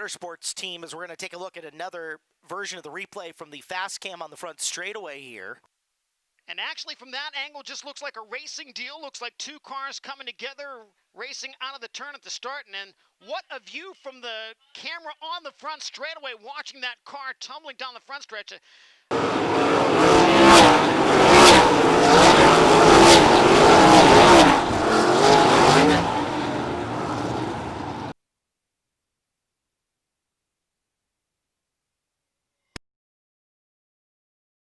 Motorsports team as we're going to take a look at another version of the replay from the fast cam on the front straightaway here. And actually from that angle just looks like a racing deal. Looks like two cars coming together, racing out of the turn at the start. And then what a view from the camera on the front straightaway, watching that car tumbling down the front stretch.